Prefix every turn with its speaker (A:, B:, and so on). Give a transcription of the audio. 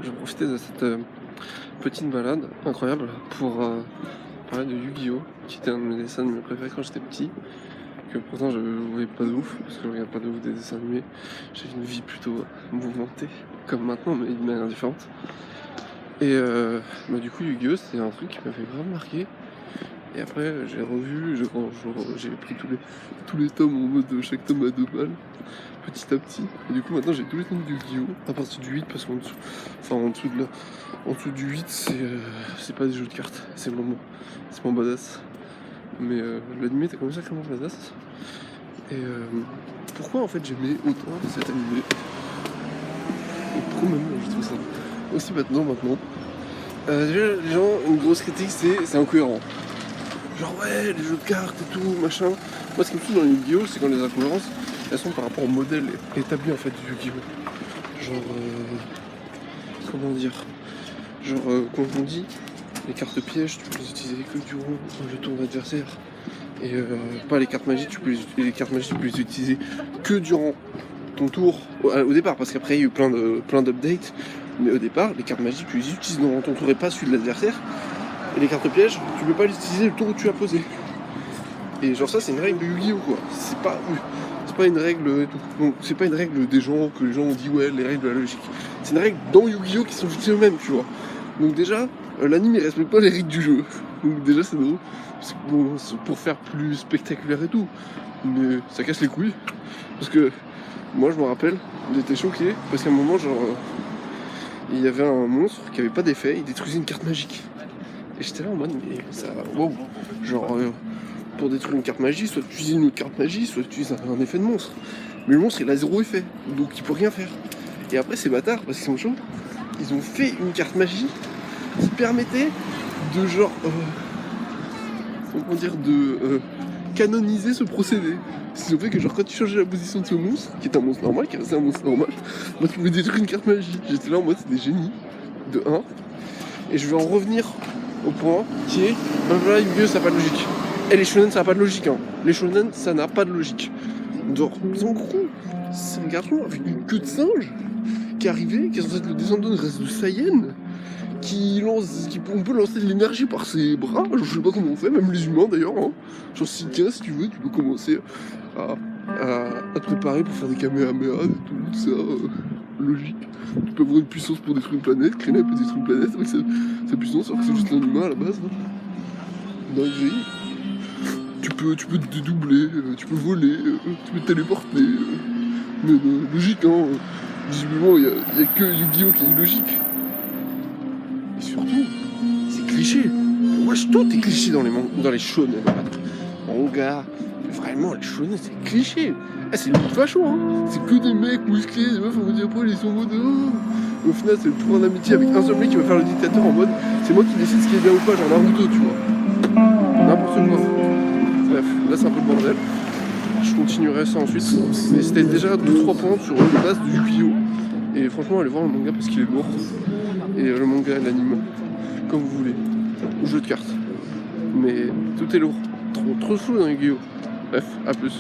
A: je profitais de cette petite balade incroyable pour parler de Yu-Gi-Oh! Qui était un de mes dessins animés préférés quand j'étais petit. Que pourtant je voyais pas de ouf, parce que je regarde pas de ouf des dessins animés. J'avais une vie plutôt mouvementée, comme maintenant, mais d'une manière différente. Et du coup, Yu-Gi-Oh! C'était un truc qui m'avait vraiment marqué. Et après, j'ai revu, j'ai pris tous les tomes en mode chaque tome à 2 balles, petit à petit. Et du coup, maintenant j'ai tous les tomes de Yu-Gi-Oh! À partir du 8, parce qu'en dessous, en dessous du 8, c'est pas des jeux de cartes, c'est mon badass. Mais l'animé était comme ça vraiment badass. Et pourquoi en fait j'aimais autant cet animé? Et pourquoi même je trouve ça aussi maintenant déjà les gens, une grosse critique c'est incohérent. Genre ouais, les jeux de cartes et tout, machin. Moi ce qui me fout dans les Yu-Gi-Oh! C'est quand les incohérences, elles sont par rapport au modèle établi en fait du Yu-Gi-Oh! Genre comment dire, quand on dit les cartes pièges, tu peux les utiliser que durant le tour d'adversaire. Et pas les cartes magiques, les cartes magiques tu peux les utiliser que durant ton tour au départ, parce qu'après il y a eu plein d'updates. Mais au départ, les cartes magiques tu les utilises dans ton tour et pas celui de l'adversaire. Et les cartes pièges, tu peux pas les utiliser le tour où tu as posé. Et genre ça c'est une règle de Yu-Gi-Oh! Quoi. C'est pas une règle et tout. Donc c'est pas une règle des gens que les gens ont dit ouais les règles de la logique. C'est une règle dans Yu-Gi-Oh! Qui sont fixées eux-mêmes, tu vois. Donc déjà, l'anime il respecte pas les règles du jeu. Donc déjà c'est drôle. Bon, c'est pour faire plus spectaculaire et tout. Mais ça casse les couilles. Parce que moi je me rappelle, j'étais choqué parce qu'à un moment il y avait un monstre qui avait pas d'effet, il détruisait une carte magique. Et j'étais là en mode mais ça. Wow. Genre pour détruire une carte magie, soit tu utilises une autre carte magie, soit tu utilises un effet de monstre. Mais le monstre il a 0 effet, donc il peut rien faire. Et après ces bâtards, parce qu'ils sont chauds, ils ont fait une carte magie qui permettait de canoniser ce procédé. Ce qui fait que quand tu changeais la position de ce monstre, qui est un monstre normal, qui restait un monstre normal, tu pouvais détruire une carte magie. J'étais là en mode c'est des génies, de 1. Et je vais en revenir au point qui est, voilà, Yu-Gi-Oh! Ça n'a pas de logique. Et les shonen ça n'a pas de logique, hein. Les shonen ça n'a pas de logique. Donc en gros, c'est un garçon avec une queue de singe qui est arrivé, qui est censé être le descendant de race de Saiyan, on peut lancer de l'énergie par ses bras, je sais pas comment on fait, même les humains d'ailleurs, hein. Genre si tu veux, tu peux commencer à te préparer pour faire des kamehameha, tout ça, logique. Tu peux avoir une puissance pour détruire une planète, Krillin peut détruire une planète avec sa puissance, alors que c'est juste un humain à la base. Dinguerie. Tu peux te dédoubler, tu peux voler, tu peux te téléporter. Mais logique, hein. Visiblement, il y a que Yu-Gi-Oh! Qui est logique. Et surtout, c'est cliché. Wesh, tout est cliché dans les shonen. Manga, vraiment, les shonen, c'est cliché. C'est limite facho, hein. C'est que des mecs musclés, des meufs, on va dire après, ils sont en mode. Au final, c'est le tour en amitié avec un seul mec qui va faire le dictateur en mode c'est moi qui décide ce qui est bien ou pas, genre Naruto, tu vois. N'importe quoi. Bref, là, c'est un peu le bordel. Je continuerai ça ensuite. Mais c'était déjà 2-3 points sur les bases de Yu-Gi-Oh! Et franchement, allez voir le manga parce qu'il est lourd. Et le manga et l'anime, comme vous voulez. Ou jeu de cartes. Mais tout est lourd. Trop fou dans Yu-Gi-Oh! Bref, à plus.